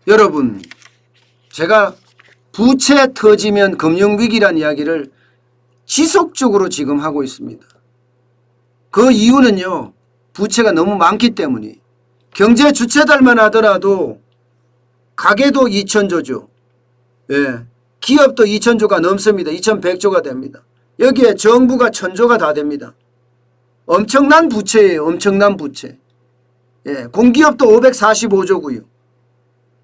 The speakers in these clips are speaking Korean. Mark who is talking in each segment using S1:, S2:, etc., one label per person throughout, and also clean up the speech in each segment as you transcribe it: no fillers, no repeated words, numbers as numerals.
S1: 여러분, 제가 부채 터지면 금융위기란 이야기를 지속적으로 지금 하고 있습니다. 그 이유는요, 부채가 너무 많기 때문이에요. 경제 주체들만 하더라도 가계도 2,000조죠. 예, 기업도 2,000조가 넘습니다. 2,100조가 됩니다. 여기에 정부가 1,000조가 다 됩니다. 엄청난 부채예요. 엄청난 부채. 예, 공기업도 545조고요.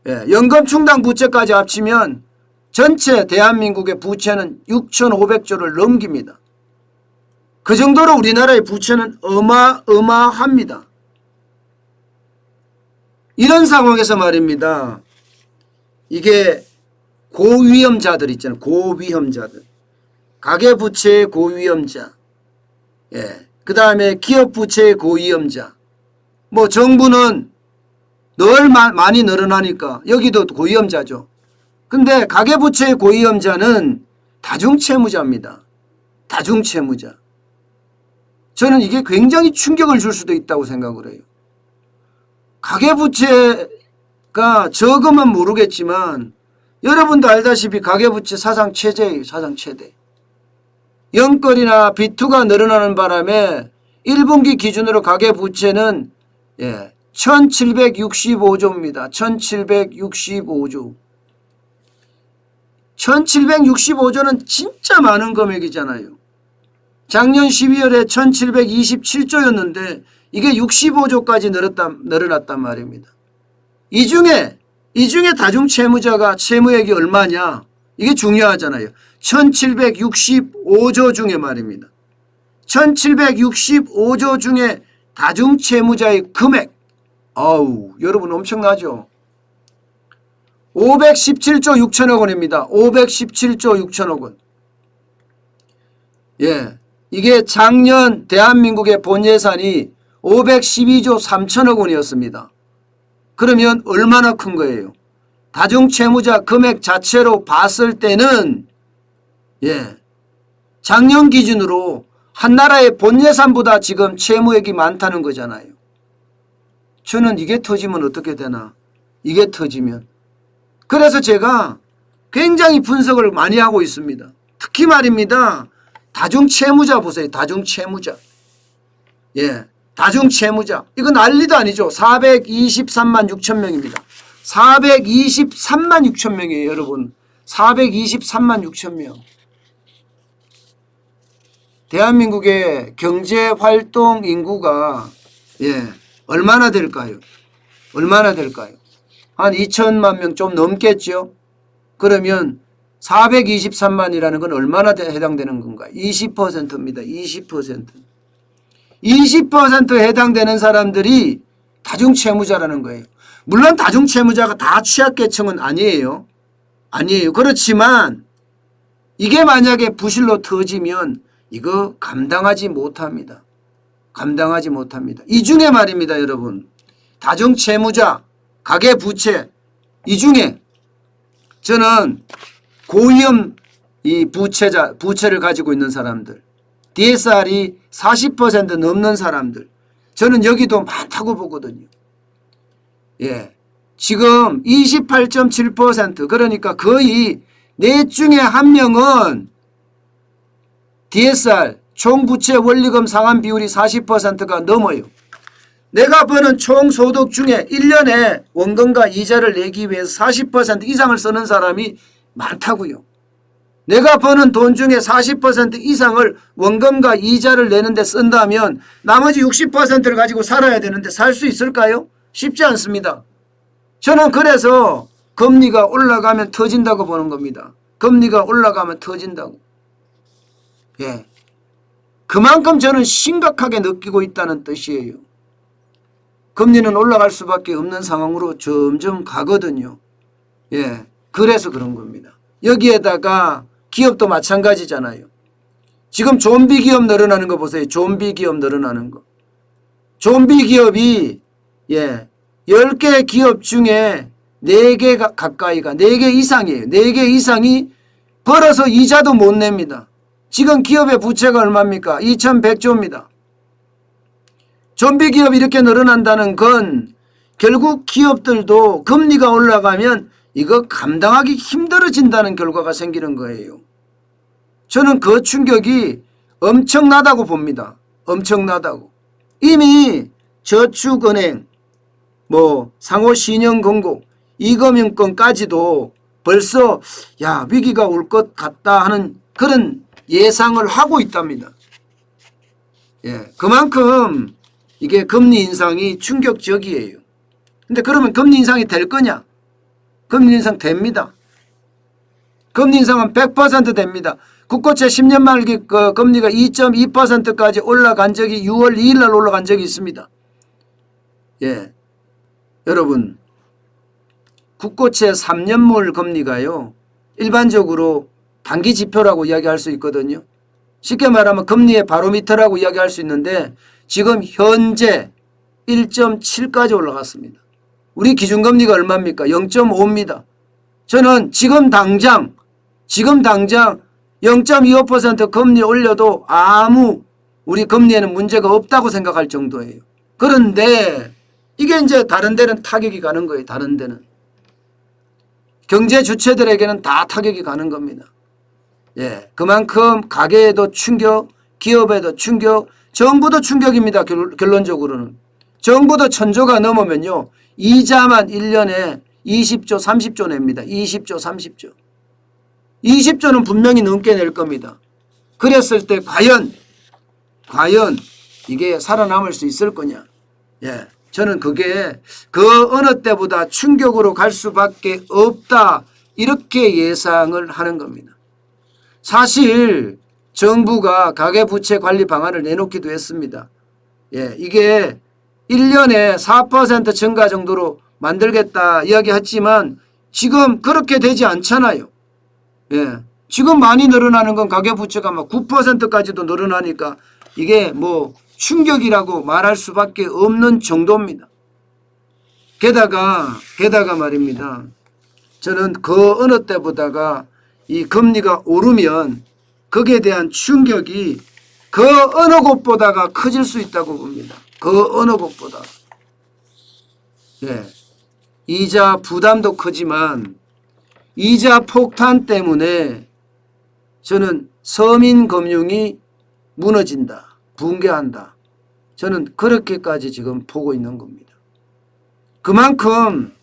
S1: 예, 연금 충당 부채까지 합치면 전체 대한민국의 부채는 6,500조를 넘깁니다. 그 정도로 우리나라의 부채는 어마어마합니다. 이런 상황에서 말입니다. 이게 고위험자들 있잖아요. 고위험자들. 가계부채의 고위험자. 예. 그 다음에 기업부채의 고위험자. 뭐 정부는 늘 많이 늘어나니까 여기도 고위험자죠. 근데 가계부채의 고위험자는 다중채무자입니다. 다중채무자. 저는 이게 굉장히 충격을 줄 수도 있다고 생각을 해요. 가계부채가 적으면 모르겠지만 여러분도 알다시피 가계부채 사상 최대예요. 사상 최대. 영끌이나 비투가 늘어나는 바람에 1분기 기준으로 가계부채는 1765조입니다. 1765조. 1765조는 진짜 많은 금액이잖아요. 작년 12월에 1727조였는데 이게 65조까지 늘어났단 말입니다. 이 중에 다중채무자가 채무액이 얼마냐? 이게 중요하잖아요. 1765조 중에 말입니다. 1765조 중에 다중채무자의 금액. 여러분 엄청나죠? 517조 6천억 원입니다. 517조 6천억 원. 예. 이게 작년 대한민국의 본예산이 512조 3천억 원이었습니다. 그러면 얼마나 큰 거예요? 다중채무자 금액 자체로 봤을 때는 작년 기준으로 한 나라의 본예산보다 지금 채무액이 많다는 거잖아요. 저는 이게 터지면 어떻게 되나? 이게 터지면. 그래서 제가 굉장히 분석을 많이 하고 있습니다. 특히 말입니다. 다중채무자 보세요. 다중채무자. 다중채무자. 이거 난리도 아니죠. 423만 6천 명입니다. 423만 6천 명이에요, 여러분. 423만 6천 명. 대한민국의 경제활동 인구가 얼마나 될까요? 얼마나 될까요? 한 2천만 명 좀 넘겠죠? 그러면 423만이라는 건 얼마나 해당되는 건가요? 20%입니다. 20%. 20% 해당되는 사람들이 다중채무자라는 거예요. 물론 다중채무자가 다 취약계층은 아니에요. 아니에요. 그렇지만 이게 만약에 부실로 터지면 이거 감당하지 못합니다. 감당하지 못합니다. 이 중에 말입니다, 여러분. 다중채무자, 가계부채, 이 중에 저는 고위험 이 부채를 가지고 있는 사람들, DSR이 40% 넘는 사람들, 저는 여기도 많다고 보거든요. 지금 28.7%, 그러니까 거의 넷 중에 한 명은 DSR 총부채 원리금 상환 비율이 40%가 넘어요. 내가 버는 총소득 중에 1년에 원금과 이자를 내기 위해서 40% 이상을 쓰는 사람이 많다고요. 내가 버는 돈 중에 40% 이상을 원금과 이자를 내는데 쓴다면 나머지 60%를 가지고 살아야 되는데 살 수 있을까요? 쉽지 않습니다. 저는 그래서 금리가 올라가면 터진다고 보는 겁니다. 금리가 올라가면 터진다고. 그만큼 저는 심각하게 느끼고 있다는 뜻이에요. 금리는 올라갈 수밖에 없는 상황으로 점점 가거든요. 그래서 그런 겁니다. 여기에다가 기업도 마찬가지잖아요. 지금 좀비 기업 늘어나는 거 보세요. 좀비 기업 늘어나는 거. 좀비 기업이 10개 기업 중에 4개 가까이가 4개 이상이에요. 4개 이상이 벌어서 이자도 못 냅니다. 지금 기업의 부채가 얼마입니까? 2100조입니다. 좀비 기업이 이렇게 늘어난다는 건 결국 기업들도 금리가 올라가면 이거 감당하기 힘들어진다는 결과가 생기는 거예요. 저는 그 충격이 엄청나다고 봅니다. 엄청나다고. 이미 저축은행, 상호신용금고, 이금융권까지도 벌써 위기가 올 것 같다 하는 그런 예상을 하고 있답니다. 예, 그만큼 이게 금리 인상이 충격적이에요. 근데 그러면 금리 인상이 될 거냐? 금리 인상 됩니다. 금리 인상은 100% 됩니다. 국고채 10년 말기 그 금리가 2.2%까지 올라간 적이 6월 2일 날 올라간 적이 있습니다. 예, 여러분, 국고채 3년물 금리가요, 일반적으로 단기 지표라고 이야기할 수 있거든요. 쉽게 말하면 금리의 바로미터라고 이야기할 수 있는데 지금 현재 1.7까지 올라갔습니다. 우리 기준금리가 얼마입니까? 0.5입니다. 저는 지금 당장 0.25% 금리 올려도 아무 우리 금리에는 문제가 없다고 생각할 정도예요. 그런데 이게 이제 다른 데는 타격이 가는 거예요. 다른 데는. 경제 주체들에게는 다 타격이 가는 겁니다. 예, 그만큼 가계에도 충격, 기업에도 충격, 정부도 충격입니다. 결론적으로는. 정부도 1,000조가 넘으면요, 이자만 1년에 20조, 30조 냅니다. 20조, 30조. 20조는 분명히 넘게 낼 겁니다. 그랬을 때 과연 이게 살아남을 수 있을 거냐. 예, 저는 그게 그 어느 때보다 충격으로 갈 수밖에 없다, 이렇게 예상을 하는 겁니다. 사실 정부가 가계부채 관리 방안을 내놓기도 했습니다. 예, 이게 1년에 4% 증가 정도로 만들겠다 이야기했지만 지금 그렇게 되지 않잖아요. 예, 지금 많이 늘어나는 건 가계부채가 막 9%까지도 늘어나니까 이게 충격이라고 말할 수밖에 없는 정도입니다. 게다가 말입니다. 저는 그 어느 때보다가 이 금리가 오르면 거기에 대한 충격이 그 어느 곳보다가 커질 수 있다고 봅니다. 그 어느 곳보다. 예, 이자 부담도 크지만 이자 폭탄 때문에 저는 서민금융이 무너진다, 붕괴한다. 저는 그렇게까지 지금 보고 있는 겁니다. 그만큼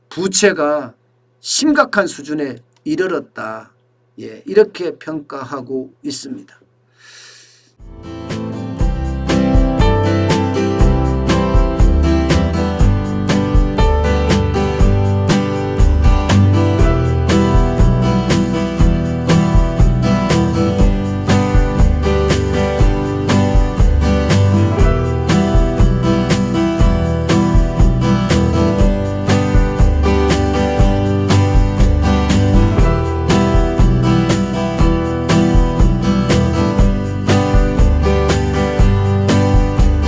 S1: 부채가 심각한 수준에 이르렀다. 예, 이렇게 평가하고 있습니다.